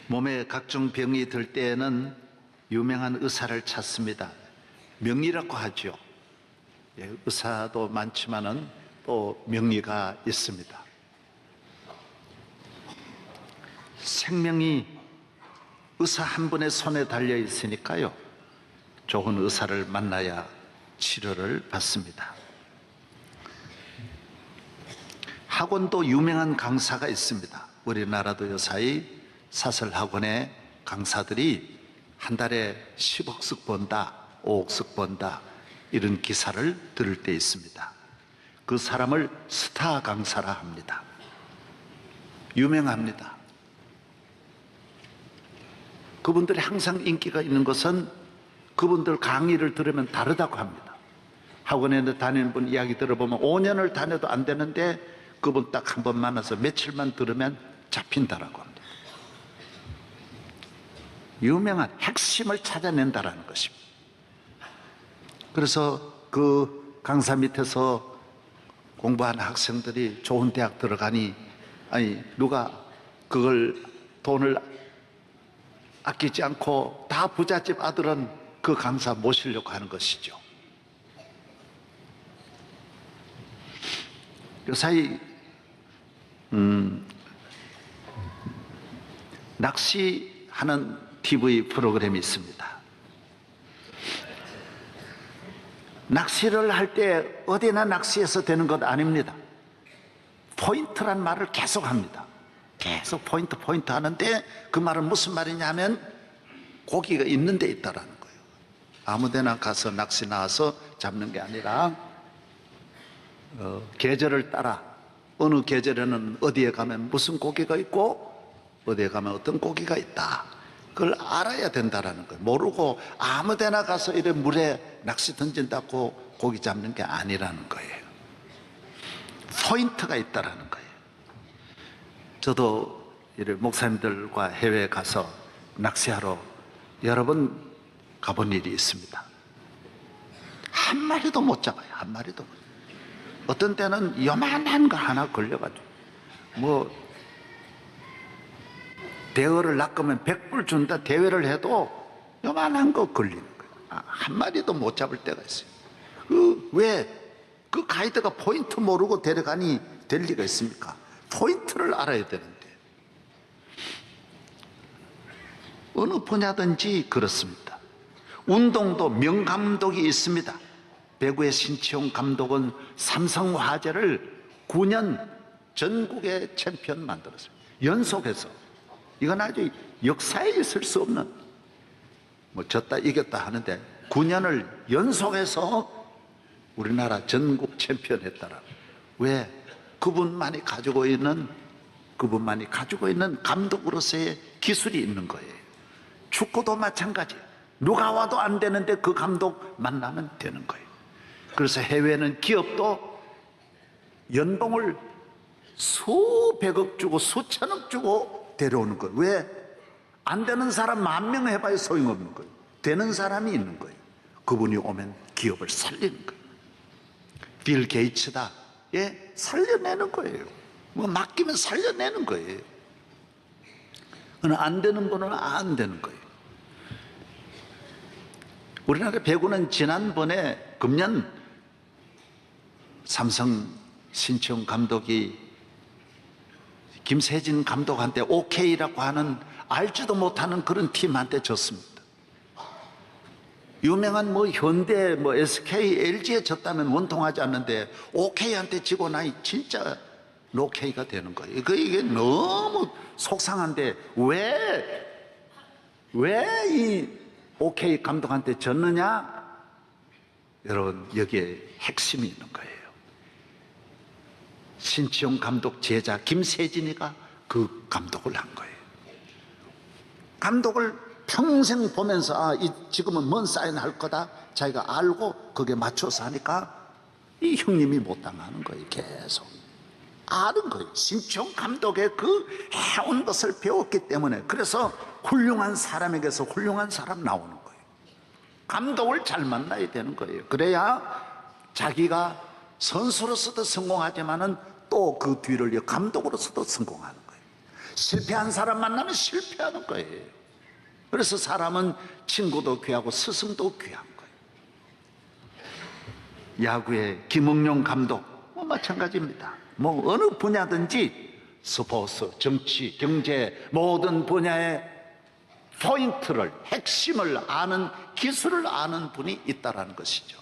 몸에 각종 병이 들 때에는 유명한 의사를 찾습니다. 명의라고 하죠. 의사도 많지만은 또 명의가 있습니다. 생명이 의사 한 분의 손에 달려 있으니까요, 좋은 의사를 만나야 치료를 받습니다. 학원도 유명한 강사가 있습니다. 우리나라도 요사이 사설학원의 강사들이 한 달에 10억씩 번다, 5억씩 번다, 이런 기사를 들을 때 있습니다. 그 사람을 스타 강사라 합니다. 유명합니다. 그분들이 항상 인기가 있는 것은 그분들 강의를 들으면 다르다고 합니다. 학원에 다니는 분 이야기 들어보면 5년을 다녀도 안 되는데 그분 딱 한 번 만나서 며칠만 들으면 잡힌다라고 합니다. 유명한 핵심을 찾아낸다라는 것입니다. 그래서 그 강사 밑에서 공부하는 학생들이 좋은 대학 들어가니, 아니 누가 그걸 돈을 아끼지 않고 다 부잣집 아들은 그 강사 모시려고 하는 것이죠. 요사이 낚시하는 TV 프로그램이 있습니다. 낚시를 할 때 어디나 낚시해서 되는 것 아닙니다. 포인트란 말을 계속 합니다. 계속 포인트 하는데 그 말은 무슨 말이냐면 고기가 있는 데 있다라는 거예요. 아무 데나 가서 낚시 나와서 잡는 게 아니라 계절을 따라 어느 계절에는 어디에 가면 무슨 고기가 있고 어디에 가면 어떤 고기가 있다, 그걸 알아야 된다라는 거예요. 모르고 아무 데나 가서 이래 물에 낚시 던진다고 고기 잡는 게 아니라는 거예요. 포인트가 있다라는 거예요. 저도 이래 목사님들과 해외에 가서 낚시하러 여러 번 가본 일이 있습니다. 한 마리도 못 잡아요. 한 마리도. 어떤 때는 요만한 거 하나 걸려가지고 대어를 낚으면 100불 준다 대회를 해도 요만한 거 걸리는 거예요. 한 마리도 못 잡을 때가 있어요. 왜 그 가이드가 포인트 모르고 데려가니 될 리가 있습니까? 포인트를 알아야 되는데 어느 분야든지 그렇습니다. 운동도 명감독이 있습니다. 배구의 신치용 감독은 삼성화재를 9년 전국의 챔피언 만들었어요. 연속해서. 이건 아주 역사에 있을 수 없는, 졌다 이겼다 하는데 9년을 연속해서 우리나라 전국 챔피언 했다라. 왜? 그분만이 가지고 있는 감독으로서의 기술이 있는 거예요. 축구도 마찬가지예요. 누가 와도 안 되는데 그 감독 만나면 되는 거예요. 그래서 해외는 기업도 연봉을 수백억 주고 수천억 주고 데려오는 거예요. 왜? 안 되는 사람 10,000명 해봐야 소용없는 거예요. 되는 사람이 있는 거예요. 그분이 오면 기업을 살리는 거예요. 빌 게이츠다. 살려내는 거예요. 맡기면 살려내는 거예요. 안 되는 분은 안 되는 거예요. 우리나라 배구는 지난번에 금년 삼성 신청 감독이 김세진 감독한테 OK라고 하는 알지도 못하는 그런 팀한테 졌습니다. 유명한 현대, SK, LG에 졌다면 원통하지 않는데 OK한테 지고 나니 진짜 노케이가 되는 거예요. 이게 너무 속상한데 왜 이 OK 감독한테 졌느냐? 여러분, 여기에 핵심이 있는 거예요. 신치용 감독 제자 김세진이가 그 감독을 한 거예요. 감독을 평생 보면서 지금은 뭔 사인 할 거다 자기가 알고 거기에 맞춰서 하니까 이 형님이 못 당하는 거예요. 계속 아는 거예요. 신치용 감독의 그 해온 것을 배웠기 때문에. 그래서 훌륭한 사람에게서 훌륭한 사람 나오는 거예요. 감독을 잘 만나야 되는 거예요. 그래야 자기가 선수로서도 성공하지만은 또 그 뒤를 이어 감독으로서도 성공하는 거예요. 실패한 사람 만나면 실패하는 거예요. 그래서 사람은 친구도 귀하고 스승도 귀한 거예요. 야구의 김응용 감독 마찬가지입니다. 어느 분야든지 스포츠, 정치, 경제 모든 분야의 포인트를, 핵심을 아는, 기술을 아는 분이 있다는 것이죠.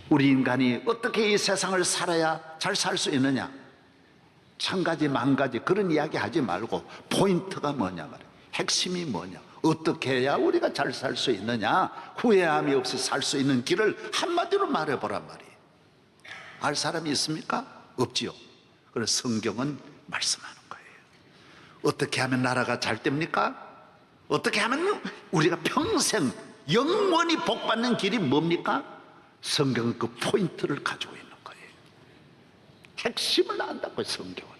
우리 인간이 어떻게 이 세상을 살아야 잘 살 수 있느냐, 천 가지 만 가지 그런 이야기 하지 말고 포인트가 뭐냐 말이에요. 핵심이 뭐냐, 어떻게 해야 우리가 잘 살 수 있느냐, 후회함이 없이 살 수 있는 길을 한마디로 말해보란 말이에요. 알 사람이 있습니까? 없지요. 그래서 성경은 말씀하는 거예요. 어떻게 하면 나라가 잘 됩니까? 어떻게 하면 우리가 평생 영원히 복받는 길이 뭡니까? 성경은 그 포인트를 가지고 있는 거예요. 핵심을 안다고요, 성경은.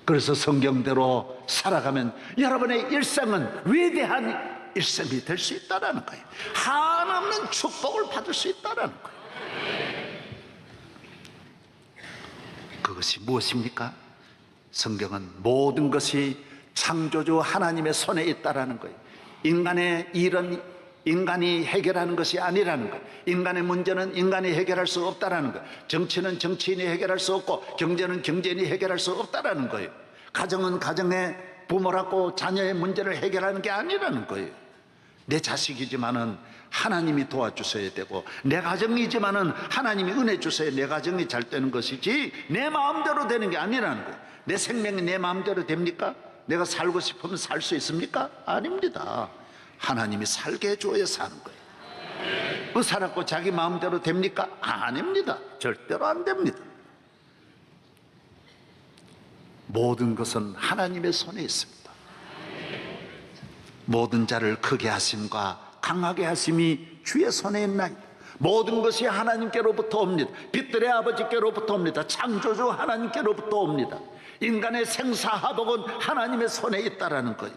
그래서 성경대로 살아가면 여러분의 일생은 위대한 일생이 될 수 있다는 거예요. 한없는 축복을 받을 수 있다는 거예요. 그것이 무엇입니까? 성경은 모든 것이 창조주 하나님의 손에 있다라는 거예요. 인간의 일은 인간이 해결하는 것이 아니라는 거예요. 인간의 문제는 인간이 해결할 수 없다라는 거예요. 정치는 정치인이 해결할 수 없고 경제는 경제인이 해결할 수 없다라는 거예요. 가정은 가정의 부모라고 자녀의 문제를 해결하는 게 아니라는 거예요. 내 자식이지만은 하나님이 도와주셔야 되고, 내 가정이지만은 하나님이 은혜 주셔야 내 가정이 잘 되는 것이지 내 마음대로 되는 게 아니라는 거예요. 내 생명이 내 마음대로 됩니까? 내가 살고 싶으면 살 수 있습니까? 아닙니다. 하나님이 살게 해줘야 사는 거예요. 그 살았고 자기 마음대로 됩니까? 아닙니다. 절대로 안 됩니다. 모든 것은 하나님의 손에 있습니다. 모든 자를 크게 하심과 강하게 하심이 주의 손에 있나이다. 모든 것이 하나님께로부터 옵니다. 빛들의 아버지께로부터 옵니다. 창조주 하나님께로부터 옵니다. 인간의 생사화복은 하나님의 손에 있다라는 거예요.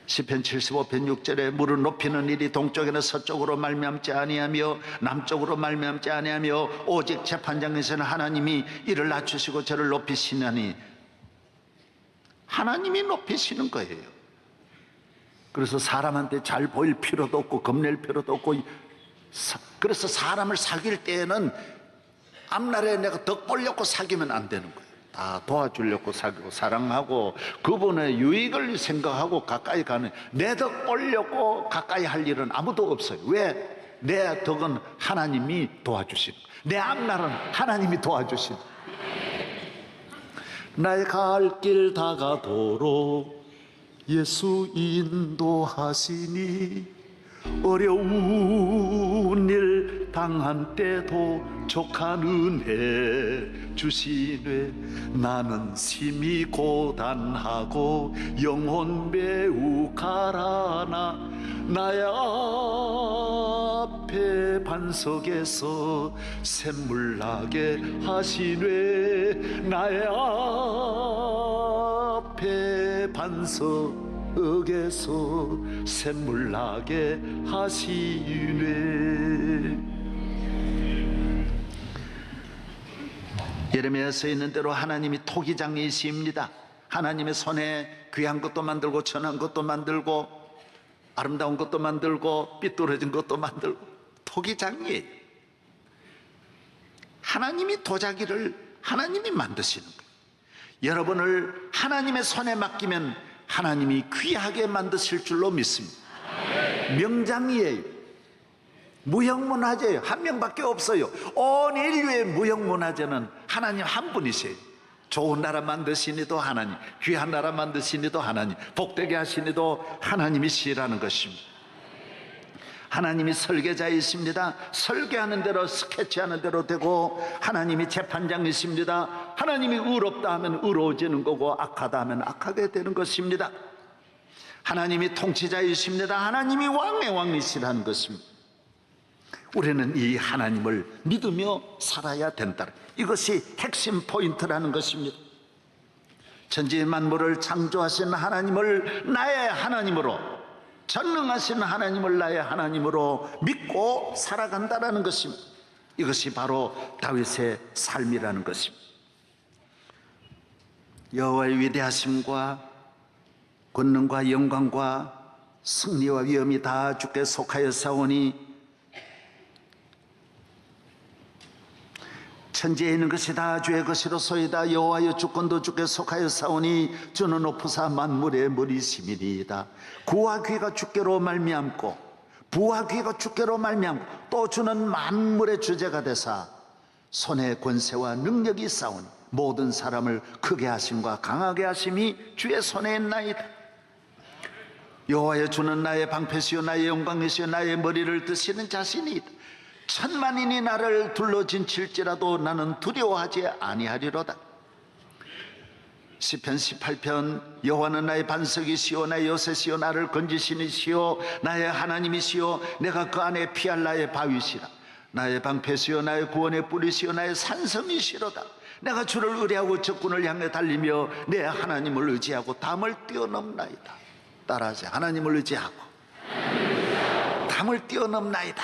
시편 75편 6절에 물을 높이는 일이 동쪽에는 서쪽으로 말미암지 아니하며 남쪽으로 말미암지 아니하며 오직 재판장에서는 하나님이 이를 낮추시고 저를 높이시나니, 하나님이 높이시는 거예요. 그래서 사람한테 잘 보일 필요도 없고 겁낼 필요도 없고, 그래서 사람을 사귈 때에는 앞날에 내가 덕 보려고 사귀면 안 되는 거예요. 다 도와주려고 사귀고 사랑하고 그분의 유익을 생각하고 가까이 가는, 내 덕 보려고 가까이 할 일은 아무도 없어요. 왜? 내 덕은 하나님이 도와주시는 거예요. 내 앞날은 하나님이 도와주시는 거예요. 나의 갈 길 다가도록 예수 인도하시니, 어려운 일 당한 때도 족한 은혜 주시네. 나는 심히 고단하고 영혼 매우 가라나, 나의 앞에 반석에서 샘물 나게 하시네. 나의 앞에 반석에서 샘물 나게 하시네. 예레미야서 있는 대로 하나님이 토기장이십니다. 하나님의 손에 귀한 것도 만들고 천한 것도 만들고 아름다운 것도 만들고 삐뚤어진 것도 만들고 토기장이에요. 하나님이 도자기를 하나님이 만드시는 거예요. 여러분을 하나님의 손에 맡기면 하나님이 귀하게 만드실 줄로 믿습니다. 명장이에요. 무형문화재예요. 한 명밖에 없어요. 온 인류의 무형문화재는 하나님 한 분이세요. 좋은 나라 만드시니도 하나님, 귀한 나라 만드시니도 하나님, 복되게 하시니도 하나님이시라는 것입니다. 하나님이 설계자이십니다. 설계하는 대로, 스케치하는 대로 되고, 하나님이 재판장이십니다. 하나님이 의롭다 하면 의로워지는 거고 악하다 하면 악하게 되는 것입니다. 하나님이 통치자이십니다. 하나님이 왕의 왕이시라는 것입니다. 우리는 이 하나님을 믿으며 살아야 된다. 이것이 핵심 포인트라는 것입니다. 천지 만물을 창조하신 하나님을 나의 하나님으로, 전능하신 하나님을 나의 하나님으로 믿고 살아간다는 것입니다. 이것이 바로 다윗의 삶이라는 것입니다. 여호와의 위대하심과 권능과 영광과 승리와 위엄이 다 주께 속하였사오니 천지에 있는 것이 다 주의 것이로소이다. 여호와여 주권도 주께 속하였사오니 주는 높으사 만물의 머리심이니이다. 구와 귀가 주께로 말미암고 부와 귀가 주께로 말미암고 또 주는 만물의 주제가 되사 손에 권세와 능력이 있사오니 모든 사람을 크게 하심과 강하게 하심이 주의 손에 있나이다. 여호와여 주는 나의 방패시요 나의 영광이시요 나의 머리를 드시는 자신이다. 천만인이 나를 둘러진칠지라도 나는 두려워하지 아니하리로다. 시편 18편 여호와는 나의 반석이시요 나의 요새시요 나를 건지시니시요 나의 하나님이시요 내가 그 안에 피할 나의 바위시라. 나의 방패시요 나의 구원의 뿌리시요 나의 산성이시로다. 내가 주를 의뢰하고 적군을 향해 달리며 내 하나님을 의지하고 담을 뛰어넘나이다. 따라하세요. 하나님을 의지하고 담을 뛰어넘나이다.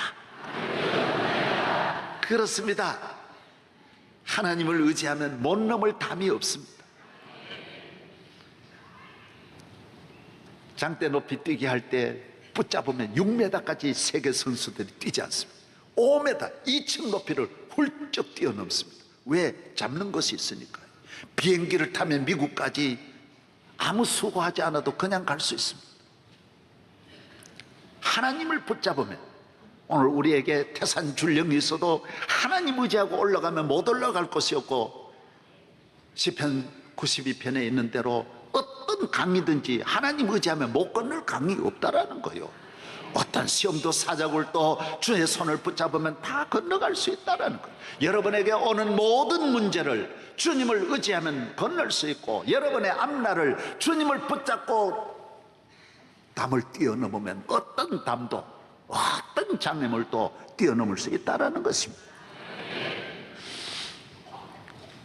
그렇습니다. 하나님을 의지하면 못 넘을 담이 없습니다. 장대 높이 뛰기 할 때 붙잡으면 6m까지 세계 선수들이 뛰지 않습니다. 5m, 2층 높이를 훌쩍 뛰어넘습니다. 왜? 잡는 것이 있으니까요. 비행기를 타면 미국까지 아무 수고하지 않아도 그냥 갈 수 있습니다. 하나님을 붙잡으면, 오늘 우리에게 태산 줄령이 있어도 하나님 의지하고 올라가면 못 올라갈 것이 없고, 시편 92편에 있는 대로 어떤 강이든지 하나님 의지하면 못 건널 강이 없다라는 거예요. 어떤 시험도 사자굴도 주의 손을 붙잡으면 다 건너갈 수 있다라는 거예요. 여러분에게 오는 모든 문제를 주님을 의지하면 건널 수 있고, 여러분의 앞날을 주님을 붙잡고 담을 뛰어넘으면 어떤 담도 어떤 장애물도 뛰어넘을 수 있다라는 것입니다.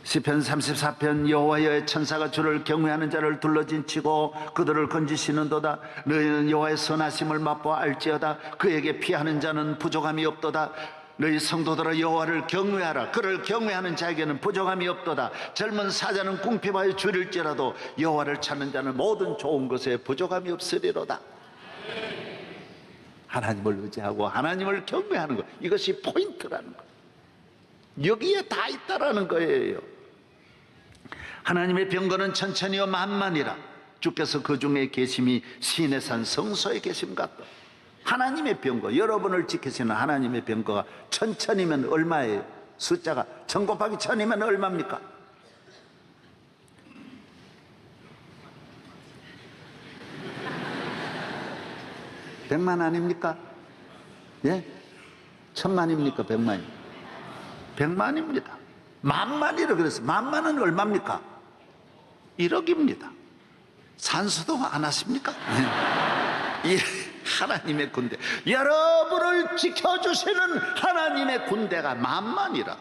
시편 34편 여호와의 천사가 주를 경외하는 자를 둘러진치고 그들을 건지시는도다. 너희는 여호와의 선하심을 맛보아 알지어다. 그에게 피하는 자는 부족함이 없도다. 너희 성도들아 여호와를 경외하라. 그를 경외하는 자에게는 부족함이 없도다. 젊은 사자는 궁핍하여 줄일지라도 여호와를 찾는 자는 모든 좋은 것에 부족함이 없으리로다. 하나님을 의지하고 하나님을 경외하는 것, 이것이 포인트라는 것, 여기에 다 있다라는 거예요. 하나님의 병거는 천천히요 만만이라. 주께서 그 중에 계심이 시내 산 성소에 계심 같다. 하나님의 병거, 여러분을 지키시는 하나님의 병거가 천천이면 얼마예요? 숫자가 1000 곱하기 1000이면 얼마입니까? 백만 아닙니까? 예? 1000만입니까? 100만이? 100만입니다. 만만이라 그랬어요. 만만은 얼마입니까? 1억입니다. 산수도 안 하십니까? 이 하나님의 군대, 여러분을 지켜주시는 하나님의 군대가 만만이라.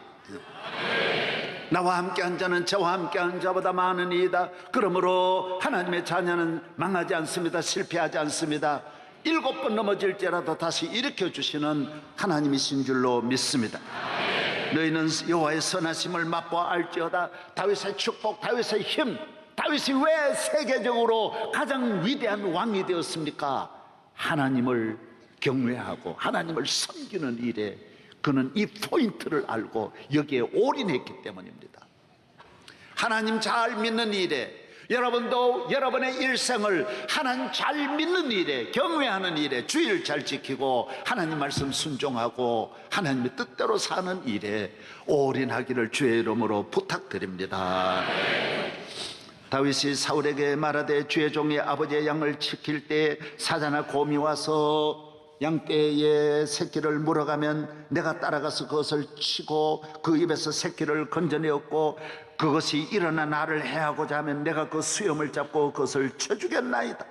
나와 함께한 자는 저와 함께한 자보다 많으니이다. 그러므로 하나님의 자녀는 망하지 않습니다. 실패하지 않습니다. 7번 넘어질지라도 다시 일으켜주시는 하나님이신 줄로 믿습니다. 너희는 여호와의 선하심을 맛보아 알지어다. 다윗의 축복, 다윗의 힘, 다윗이 왜 세계적으로 가장 위대한 왕이 되었습니까? 하나님을 경외하고 하나님을 섬기는 일에 그는 이 포인트를 알고 여기에 올인했기 때문입니다. 하나님 잘 믿는 일에, 여러분도 여러분의 일생을 하나님 잘 믿는 일에, 경외하는 일에, 주의를 잘 지키고 하나님 말씀 순종하고 하나님의 뜻대로 사는 일에 올인하기를 주의 이름으로 부탁드립니다. 다윗이 사울에게 말하되 주의 종이 아버지의 양을 지킬 때 사자나 곰이 와서 양떼의 새끼를 물어가면 내가 따라가서 그것을 치고 그 입에서 새끼를 건져내었고, 그것이 일어나 나를 해하고자 하면 내가 그 수염을 잡고 그것을 쳐 죽였나이다.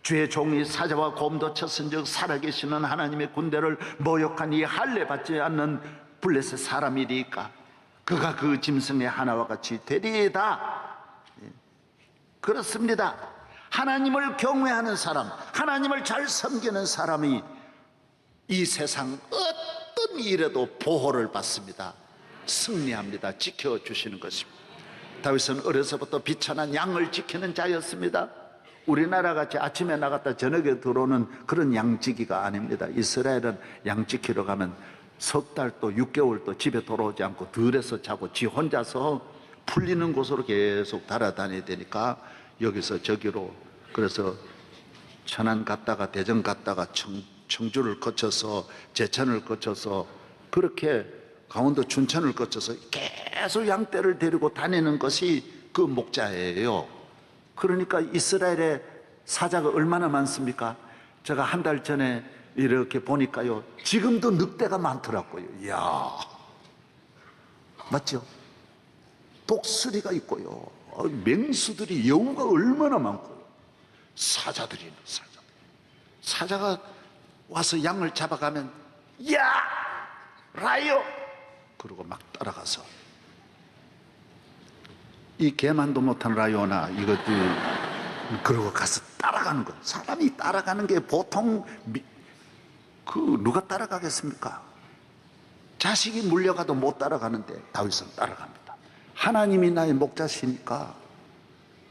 주의 종이 사자와 곰도 쳤은즉 살아계시는 하나님의 군대를 모욕한 이 할례 받지 않는 블레셋 사람이리까 그가 그 짐승의 하나와 같이 되리이다. 그렇습니다. 하나님을 경외하는 사람, 하나님을 잘 섬기는 사람이 이 세상 어떤 일에도 보호를 받습니다. 승리합니다. 지켜주시는 것입니다. 다윗은 어려서부터 비천한 양을 지키는 자였습니다. 우리나라 같이 아침에 나갔다 저녁에 들어오는 그런 양지기가 아닙니다. 이스라엘은 양 지키러 가면 석 달 또 6개월 집에 돌아오지 않고 들에서 자고 지 혼자서 풀리는 곳으로 계속 달아다녀야 되니까 여기서 저기로, 그래서 천안 갔다가 대전 갔다가 청주를 거쳐서 제천을 거쳐서 그렇게 강원도 춘천을 거쳐서 계속 양떼를 데리고 다니는 것이 그 목자예요. 그러니까 이스라엘의 사자가 얼마나 많습니까? 제가 한 달 전에 이렇게 보니까요, 지금도 늑대가 많더라고요. 이야, 맞죠? 독수리가 있고요, 맹수들이, 여우가 얼마나 많고요, 사자들이 있는 사자가 와서 양을 잡아가면 야 라이오 그러고 막 따라가서, 이 개만도 못한 라이오나 이것들 그러고 가서 따라가는 거예요. 사람이 따라가는 게 보통 누가 따라가겠습니까? 자식이 물려가도 못 따라가는데 다윗은 따라갑니다. 하나님이 나의 목자시니까.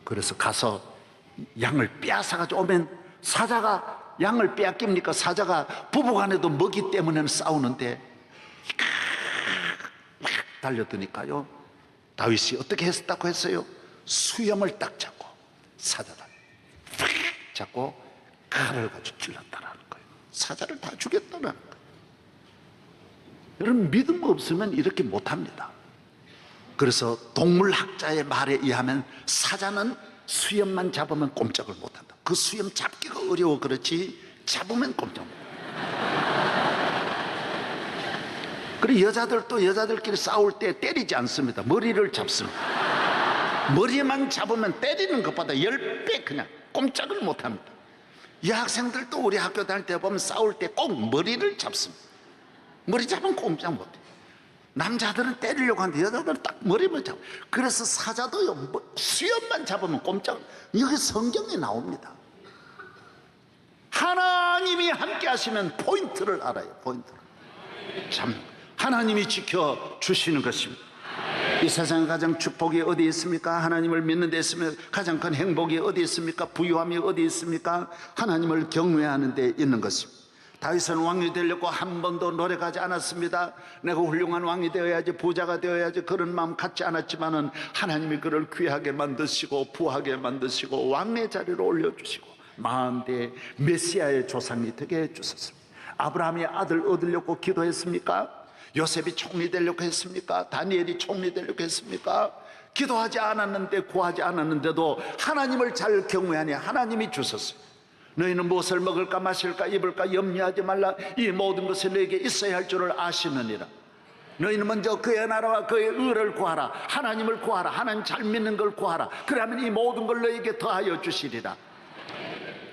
그래서 가서 양을 빼앗아가지고 오면 사자가 양을 빼앗깁니까? 사자가 부부간에도 먹이 때문에 싸우는데 막 달려드니까요, 다윗이 어떻게 했다고 했어요? 수염을 딱 잡고, 사자를 잡고 칼을 가지고 찔렀다라는 거예요. 사자를 다 죽였다는 거예요. 여러분, 믿음 없으면 이렇게 못합니다. 그래서 동물학자의 말에 의하면 사자는 수염만 잡으면 꼼짝을 못한다. 그 수염 잡기가 어려워 그렇지 잡으면 꼼짝 못한다. 그리고 여자들도 여자들끼리 싸울 때 때리지 않습니다. 머리를 잡습니다. 머리만 잡으면 때리는 것보다 10배 그냥 꼼짝을 못합니다. 여학생들도 우리 학교 다닐 때 보면 싸울 때 꼭 머리를 잡습니다. 머리 잡으면 꼼짝 못해요. 남자들은 때리려고 하는데 여자들은 딱 머리만 잡아요. 그래서 사자도요, 수염만 잡으면 꼼짝. 여기 성경에 나옵니다. 하나님이 함께 하시면 포인트를 알아요. 포인트를. 참 하나님이 지켜주시는 것입니다. 이 세상에 가장 축복이 어디 있습니까? 하나님을 믿는 데 있으면 가장 큰 행복이 어디 있습니까? 부유함이 어디 있습니까? 하나님을 경외하는 데 있는 것입니다. 다윗은 왕이 되려고 한 번도 노력하지 않았습니다. 내가 훌륭한 왕이 되어야지, 부자가 되어야지, 그런 마음 갖지 않았지만은 하나님이 그를 귀하게 만드시고 부하게 만드시고 왕의 자리로 올려주시고 만대 메시아의 조상이 되게 해주셨습니다. 아브라함이 아들 얻으려고 기도했습니까? 요셉이 총리 되려고 했습니까? 다니엘이 총리 되려고 했습니까? 기도하지 않았는데, 구하지 않았는데도 하나님을 잘 경외하니 하나님이 주셨어요. 너희는 무엇을 먹을까 마실까 입을까 염려하지 말라. 이 모든 것이 너에게 있어야 할 줄을 아시느니라. 너희는 먼저 그의 나라와 그의 의를 구하라. 하나님을 구하라. 하나님 잘 믿는 걸 구하라. 그러면 이 모든 걸 너에게 더하여 주시리라.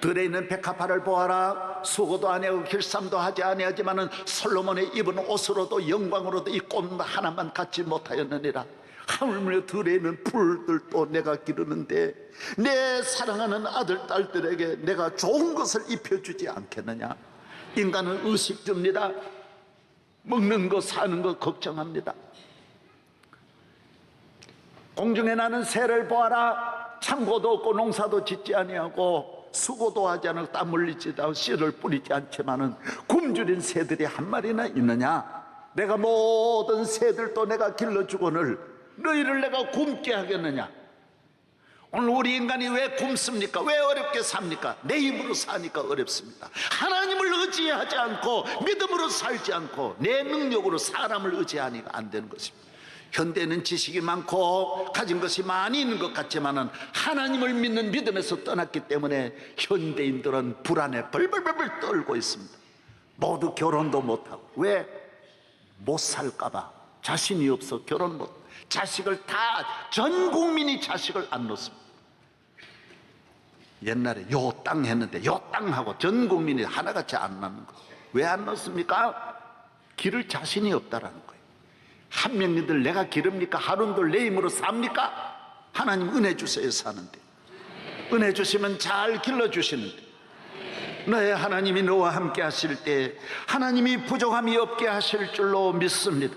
들에 있는 백합화를 보아라. 수고도 아니하고 길쌈도 하지 아니하지만은 솔로몬의 입은 옷으로도 영광으로도 이 꽃 하나만 갖지 못하였느니라. 하물며 들에 있는 풀들도 내가 기르는데 내 사랑하는 아들 딸들에게 내가 좋은 것을 입혀주지 않겠느냐. 인간은 의식주입니다. 먹는 거 사는 거 걱정합니다. 공중에 나는 새를 보아라. 창고도 없고 농사도 짓지 아니하고 수고도 하지 않고 땀 흘리지도 않고 씨를 뿌리지 않지만은 굶주린 새들이 한 마리나 있느냐. 내가 모든 새들도 내가 길러주거늘 너희를 내가 굶게 하겠느냐. 오늘 우리 인간이 왜 굶습니까? 왜 어렵게 삽니까? 내 힘으로 사니까 어렵습니다. 하나님을 의지하지 않고 믿음으로 살지 않고 내 능력으로 사람을 의지하니까 안 되는 것입니다. 현대는 지식이 많고 가진 것이 많이 있는 것 같지만은 하나님을 믿는 믿음에서 떠났기 때문에 현대인들은 불안에 벌벌벌 떨고 있습니다. 모두 결혼도 못하고. 왜? 못 살까봐. 자신이 없어 결혼 못. 자식을 다, 전 국민이 자식을 안 놓습니다. 옛날에 요 땅 했는데 요 땅하고 전 국민이 하나같이 안 낳는 거예요. 왜 안 놓습니까? 기를 자신이 없다라는 거예요. 한 명님들 내가 기릅니까? 하루들 내 힘으로 삽니까? 하나님 은혜 주세요 사는데. 은혜 주시면 잘 길러주시는데, 너의 하나님이 너와 함께 하실 때 하나님이 부족함이 없게 하실 줄로 믿습니다.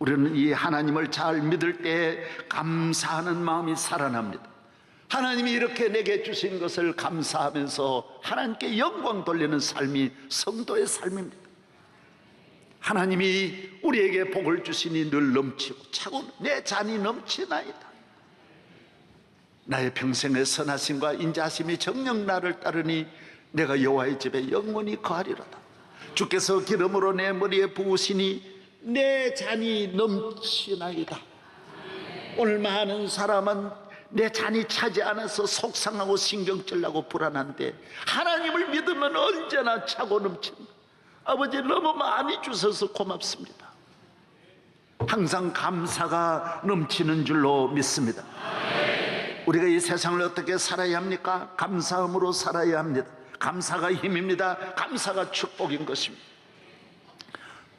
우리는 이 하나님을 잘 믿을 때 감사하는 마음이 살아납니다. 하나님이 이렇게 내게 주신 것을 감사하면서 하나님께 영광 돌리는 삶이 성도의 삶입니다. 하나님이 우리에게 복을 주시니 늘 넘치고 차고 내 잔이 넘치나이다. 나의 평생의 선하심과 인자하심이 정녕 나를 따르니 내가 여호와의 집에 영원히 거하리로다. 주께서 기름으로 내 머리에 부으시니 내 잔이 넘치나이다. 오늘 많은 사람은 내 잔이 차지 않아서 속상하고 신경질 나고 불안한데 하나님을 믿으면 언제나 차고 넘칩니다. 아버지 너무 많이 주셔서 고맙습니다. 항상 감사가 넘치는 줄로 믿습니다. 우리가 이 세상을 어떻게 살아야 합니까? 감사함으로 살아야 합니다. 감사가 힘입니다. 감사가 축복인 것입니다.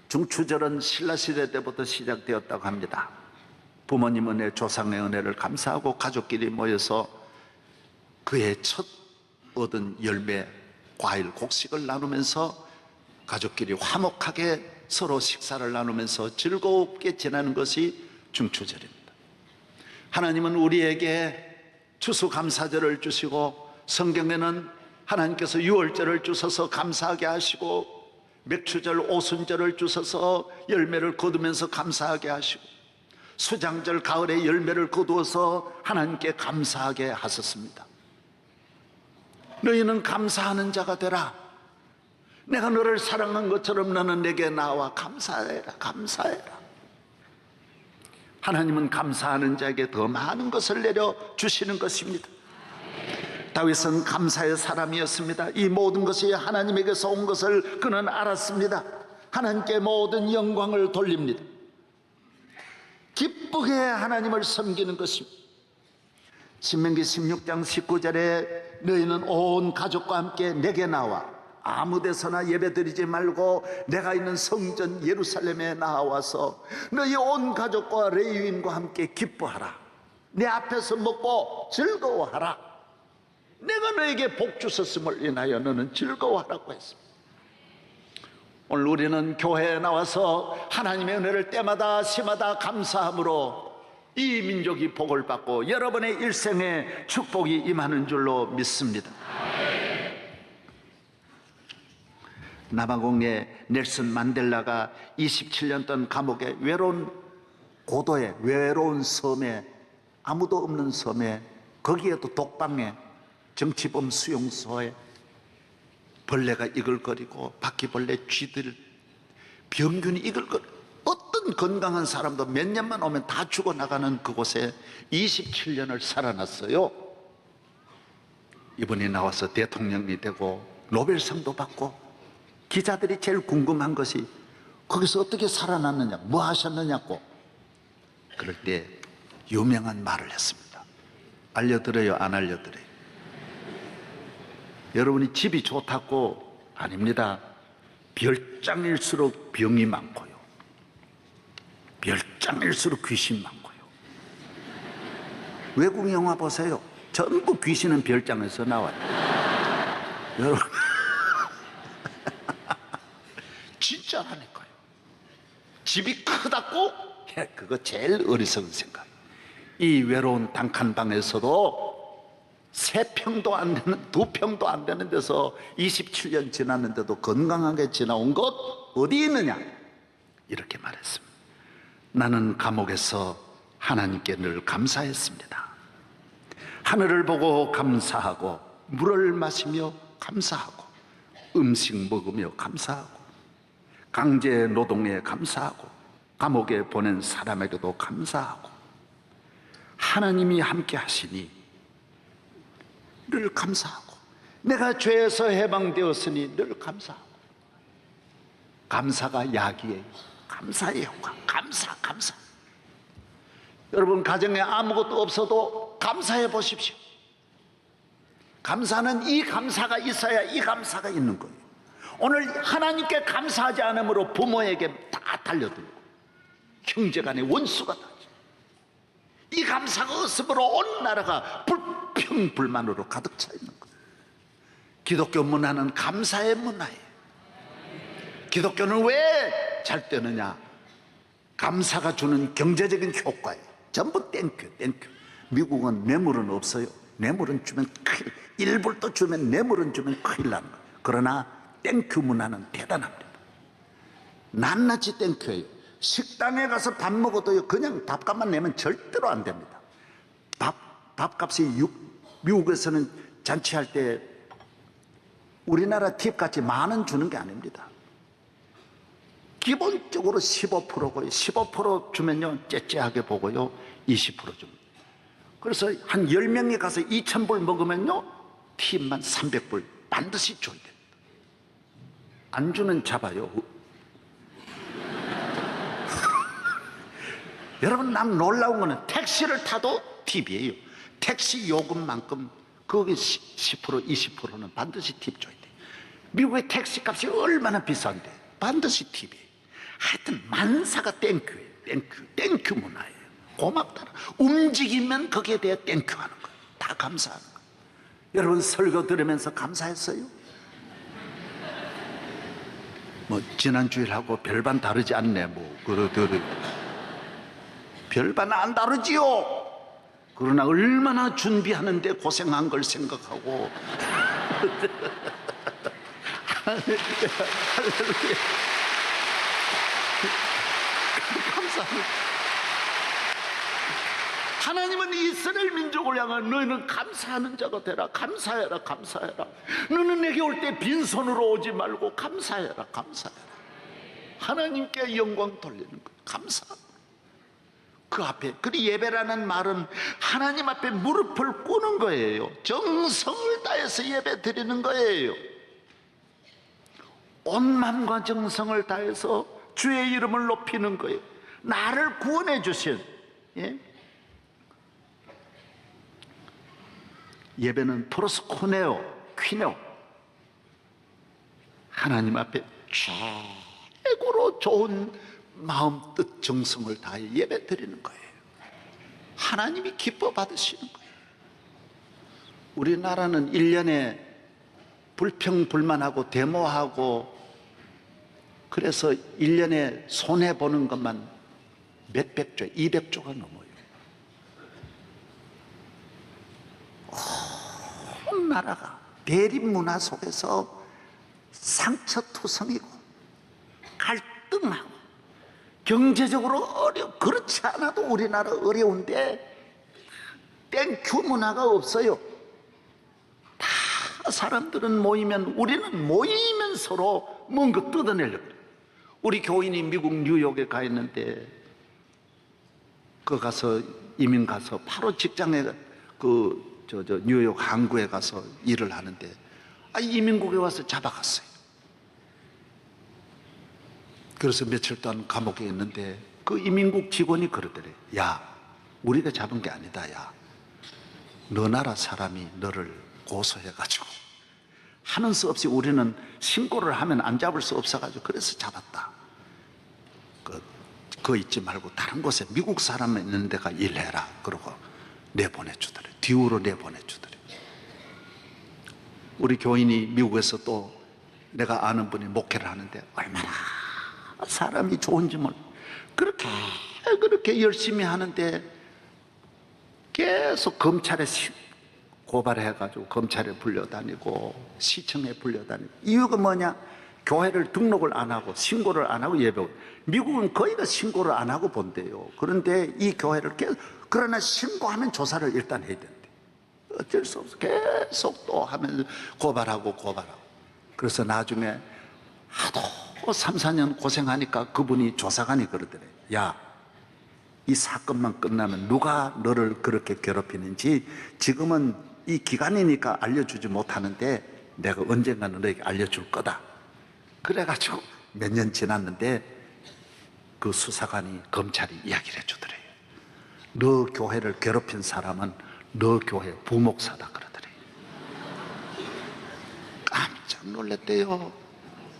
중추절은 신라시대 때부터 시작되었다고 합니다. 부모님 은혜, 조상의 은혜를 감사하고 가족끼리 모여서 그의 첫 얻은 열매, 과일, 곡식을 나누면서 가족끼리 화목하게 서로 식사를 나누면서 즐겁게 지내는 것이 중추절입니다. 하나님은 우리에게 추수감사절을 주시고 성경에는 하나님께서 유월절을 주셔서 감사하게 하시고 맥추절, 오순절을 주셔서 열매를 거두면서 감사하게 하시고 수장절, 가을에 열매를 거두어서 하나님께 감사하게 하셨습니다. 너희는 감사하는 자가 되라. 내가 너를 사랑한 것처럼 너는 내게 나와 감사해라. 감사해라. 하나님은 감사하는 자에게 더 많은 것을 내려주시는 것입니다. 다윗은 감사의 사람이었습니다. 이 모든 것이 하나님에게서 온 것을 그는 알았습니다. 하나님께 모든 영광을 돌립니다. 기쁘게 하나님을 섬기는 것입니다. 신명기 16장 19절에 너희는 온 가족과 함께 내게 나와 아무 데서나 예배드리지 말고 내가 있는 성전 예루살렘에 나와서 너희 온 가족과 레위인과 함께 기뻐하라. 내 앞에서 먹고 즐거워하라. 내가 너에게 복 주셨음을 인하여 너는 즐거워하라고 했습니다. 오늘 우리는 교회에 나와서 하나님의 은혜를 때마다 시마다 감사함으로 이 민족이 복을 받고 여러분의 일생에 축복이 임하는 줄로 믿습니다. 남아공의 넬슨 만델라가 27년 동안 감옥에 외로운 고도에 외로운 섬에 아무도 없는 섬에 거기에도 독방에 정치범 수용소에 벌레가 이글거리고 바퀴벌레 쥐들 병균이 이글거리고 어떤 건강한 사람도 몇 년만 오면 다 죽어나가는 그곳에 27년을 살아났어요. 이분이 나와서 대통령이 되고 노벨상도 받고 기자들이 제일 궁금한 것이 거기서 어떻게 살아났느냐, 뭐 하셨느냐고. 그럴 때 유명한 말을 했습니다. 알려드려요, 안 알려드려요? 여러분이 집이 좋다고? 아닙니다. 별장일수록 병이 많고요, 별장일수록 귀신 많고요. 외국 영화 보세요. 전부 귀신은 별장에서 나와요. 여러분 진짜라니까요. 집이 크다고? 그거 제일 어리석은 생각. 이 외로운 단칸방에서도 3평도 안 되는, 2평도 안 되는 데서 27년 지났는데도 건강하게 지나온 것 어디 있느냐? 이렇게 말했습니다. 나는 감옥에서 하나님께 늘 감사했습니다. 하늘을 보고 감사하고 물을 마시며 감사하고 음식 먹으며 감사하고 강제 노동에 감사하고 감옥에 보낸 사람에게도 감사하고 하나님이 함께 하시니 늘 감사하고 내가 죄에서 해방되었으니 늘 감사하고. 감사가 약이에요. 감사의 효과. 감사. 여러분 가정에 아무것도 없어도 감사해 보십시오. 감사는 이 감사가 있어야 이 감사가 있는 거예요. 오늘 하나님께 감사하지 않으므로 부모에게 다 달려들고 형제간에 원수가 나죠. 이 감사가 없으므로 온 나라가 불평불만으로 가득 차 있는 거예요. 기독교 문화는 감사의 문화예요. 기독교는 왜 잘 되느냐? 감사가 주는 경제적인 효과예요. 전부 땡큐. 미국은 뇌물은 없어요. 뇌물은 주면 큰일, 일불도 주면 뇌물은 주면 큰일 나는 거예요. 그러나 땡큐 문화는 대단합니다. 낱낱이 땡큐예요. 식당에 가서 밥 먹어도요, 그냥 밥값만 내면 절대로 안 됩니다. 밥값이 미국에서는 잔치할 때 우리나라 팁같이 10,000원 주는 게 아닙니다. 기본적으로 15%고요. 15% 주면요, 째째하게 보고요, 20% 줍니다. 그래서 한 10명이 가서 2,000불 먹으면요, 팁만 300불 반드시 줘야 됩니다. 안 주면 잡아요. 여러분, 남 놀라운 거는 택시를 타도 팁이에요. 택시 요금만큼 거기 10% 20%는 반드시 팁 줘야 돼요. 미국의 택시 값이 얼마나 비싼데 반드시 팁이에요. 하여튼 만사가 땡큐예요. 땡큐 문화예요. 고맙다. 움직이면 거기에 대해 땡큐하는 거예요. 다 감사하는 거예요. 여러분, 설교 들으면서 감사했어요? 뭐 지난주일하고 별반 다르지 않네. 뭐 별반 안 다르지요. 그러나 얼마나 준비하는데 고생한 걸 생각하고 감사합니다. 하나님은 이스라엘 민족을 향한 너희는 감사하는 자가 되라. 감사해라. 너는 내게 올 때 빈손으로 오지 말고 감사해라. 하나님께 영광 돌리는 거예요. 감사. 그 앞에, 그리 예배라는 말은 하나님 앞에 무릎을 꿇는 거예요. 정성을 다해서 예배 드리는 거예요. 온 마음과 정성을 다해서 주의 이름을 높이는 거예요. 나를 구원해 주신, 예배는 프로스코네오, 퀴네오, 하나님 앞에 최고로 좋은 마음, 뜻, 정성을 다해 예배 드리는 거예요. 하나님이 기뻐 받으시는 거예요. 우리나라는 1년에 불평불만하고 데모하고 그래서 1년에 손해보는 것만 몇백조, 200조가 넘어요. 온 나라가 대립문화 속에서 상처투성이고 갈등하고 경제적으로 그렇지 않아도 우리나라 어려운데 땡큐 문화가 없어요. 다 사람들은 모이면, 우리는 모이면 서로 뭔가 뜯어내려고 그래요. 우리 교인이 미국 뉴욕에 가 있는데 그 가서 이민 가서 바로 직장에 뉴욕 항구에 가서 일을 하는데 이민국에 와서 잡아갔어요. 그래서 며칠 동안 감옥에 있는데 그 이민국 직원이 그러더래. 야, 우리가 잡은 게 아니다. 야, 너 나라 사람이 너를 고소해가지고 하는 수 없이 우리는 신고를 하면 안 잡을 수 없어가지고 그래서 잡았다. 그거 잊지 말고 다른 곳에 미국 사람 있는 데가 일해라. 그러고 내보내주더래. 뒤로 내보내주더래. 우리 교인이 미국에서 또 내가 아는 분이 목회를 하는데 얼마나 사람이 좋은지 몰라. 그렇게 열심히 하는데 계속 검찰에 고발해가지고 검찰에 불려다니고 시청에 불려다니고. 이유가 뭐냐? 교회를 등록을 안 하고 신고를 안 하고 예배. 미국은 거의 다 신고를 안 하고 본대요. 그런데 이 교회를 그러나 신고하면 조사를 일단 해야 된대. 어쩔 수 없어. 계속 또 하면 고발하고. 그래서 나중에 하도 3, 4년 고생하니까 그분이 조사관이 그러더래. 야, 이 사건만 끝나면 누가 너를 그렇게 괴롭히는지 지금은 이 기간이니까 알려주지 못하는데 내가 언젠가는 너에게 알려줄 거다. 그래가지고 몇 년 지났는데 그 수사관이 검찰이 이야기를 해주더래요. 너 교회를 괴롭힌 사람은 너 교회 부목사다 그러더래요. 깜짝 놀랐대요.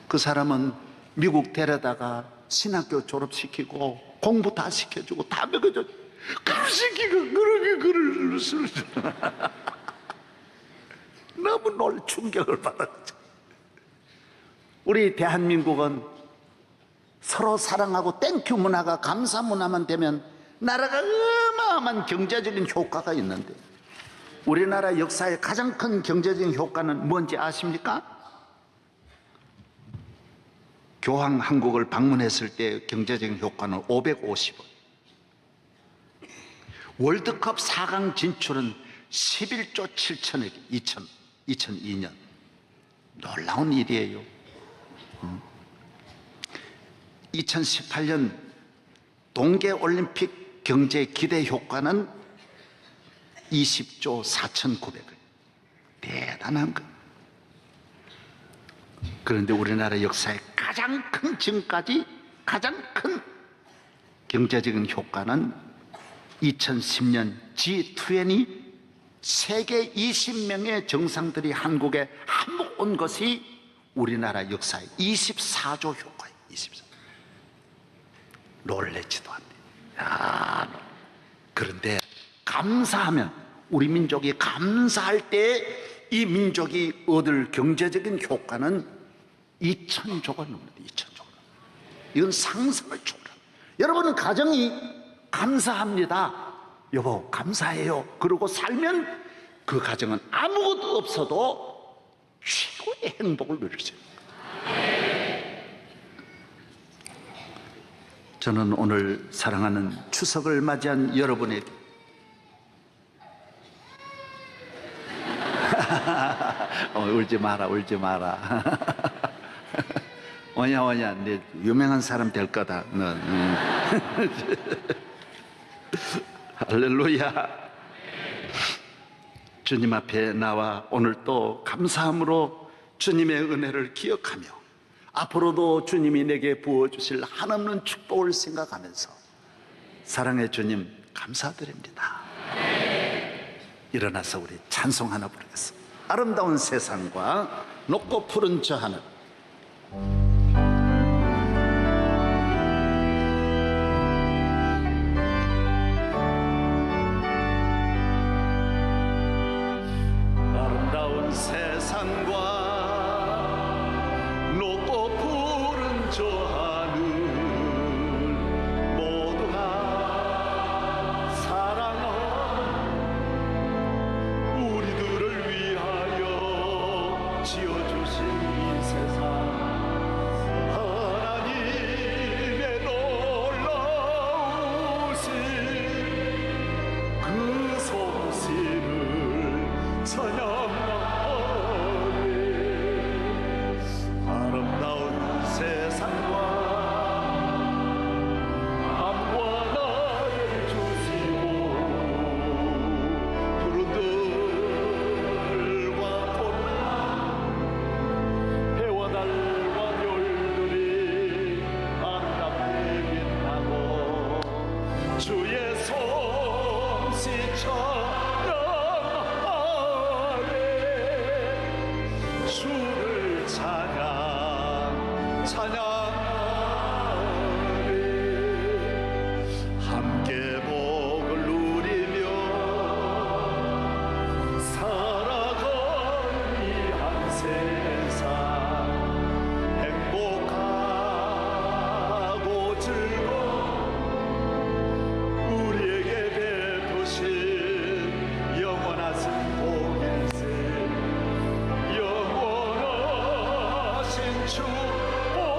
그 사람은 미국 데려다가 신학교 졸업시키고 공부 다 시켜주고 다 먹여줘. 그 새끼가 그렇게 글을 쓰잖아. 너무 충격을 받았죠. 우리 대한민국은 서로 사랑하고 땡큐 문화가, 감사 문화만 되면 나라가 어마어마한 경제적인 효과가 있는데, 우리나라 역사의 가장 큰 경제적인 효과는 뭔지 아십니까? 교황 한국을 방문했을 때 경제적인 효과는 550억. 월드컵 4강 진출은 11조 7천억, 2002년. 놀라운 일이에요. 2018년 동계올림픽 경제 기대 효과는 20조 4,900억. 대단한 거. 그런데 우리나라 역사의 가장 큰, 지금까지 가장 큰 경제적인 효과는 2010년 G20 세계 20명의 정상들이 한국에 한몫 온 것이 우리나라 역사의 24조 효과예요. 24조. 놀래지도 않네. 그런데 감사하면, 우리 민족이 감사할 때 이 민족이 얻을 경제적인 효과는 2,000조가 넘는다. 2,000조. 이건 상상을 초월합니다. 여러분은 가정이 감사합니다, 여보 감사해요, 그러고 살면 그 가정은 아무것도 없어도 최고의 행복을 누릴 수 있습니다. 저는 오늘 사랑하는 추석을 맞이한 여러분에게 울지 마라, 울지 마라. 오냐, 내 유명한 사람 될 거다, 넌. 할렐루야. 주님 앞에 나와 오늘 또 감사함으로 주님의 은혜를 기억하며 앞으로도 주님이 내게 부어주실 한없는 축복을 생각하면서, 사랑의 주님 감사드립니다. 일어나서 우리 찬송 하나 부르겠습니다. 아름다운 세상과 높고 푸른 저 하늘. 아름다운 세상과 높고 푸른 저 하늘, 모두가 사랑하는 우리들을 위하여 지어주신 이 세상, 하나님의 놀라우신 그 솜씨를 찬양하네. 아름다운 세상과 밤과 날을 주시고, 푸른 들과 봄날, 해와 달과 별들이 아름답게 빛나고, 주의 솜씨 찬양하네. 주를 찬양하네. 함께 복을 누리며 살아가는 이 한 세상, 행복하고 즐거운 우리에게 베푸신 영원하신 복일세, 영원하신 축복일세,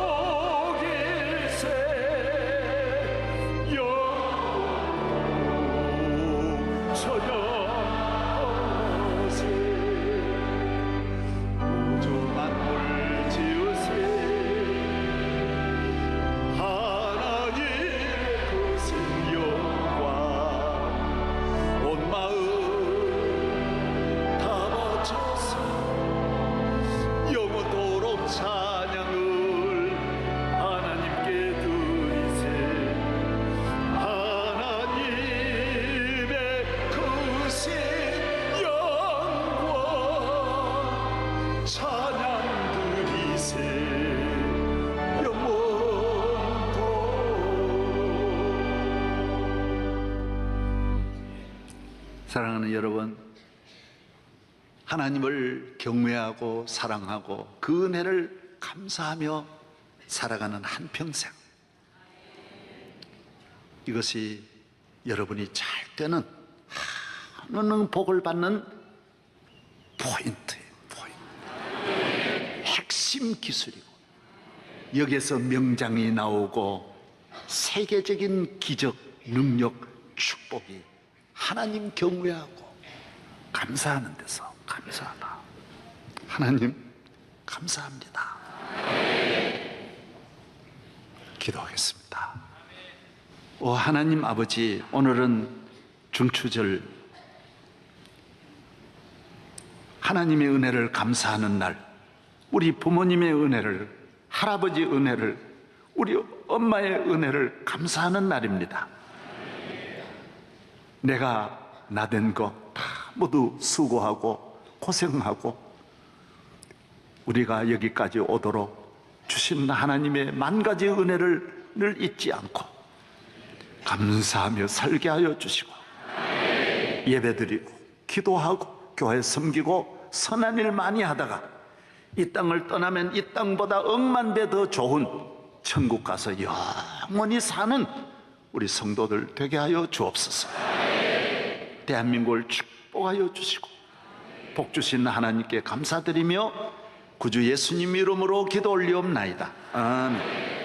영원토록 찬양하세. 우주 만물 지으신 하나님의 크신 영광, 온 마음 다 바쳐서 영원토록 찬양을 하나님께 드리세. 하나님의 크신 영광 찬양 드리세. 영원토록. 사랑하는 여러분, 하나님을 경외하고 사랑하고 그 은혜를 감사하며 살아가는 한평생, 이것이 여러분이 잘 때는 하늘은 복을 받는 포인트예요. 포인트. 핵심 기술이고, 여기에서 명장이 나오고 세계적인 기적, 능력, 축복이 하나님 경외하고 감사하는 데서 감사하다. 하나님 감사합니다. 기도하겠습니다. 오 하나님 아버지, 오늘은 중추절, 하나님의 은혜를 감사하는 날, 우리 부모님의 은혜를, 할아버지 은혜를, 우리 엄마의 은혜를 감사하는 날입니다. 내가 나된 거 다 모두 수고하고 고생하고 우리가 여기까지 오도록 주신 하나님의 만 가지 은혜를 늘 잊지 않고 감사하며 살게 하여 주시고, 예배드리고 기도하고 교회 섬기고 선한 일 많이 하다가 이 땅을 떠나면 이 땅보다 억만 배 더 좋은 천국 가서 영원히 사는 우리 성도들 되게 하여 주옵소서. 대한민국을 축복하여 주시고 복 주신 하나님께 감사드리며 구주 예수님 이름으로 기도 올리옵나이다. 아멘.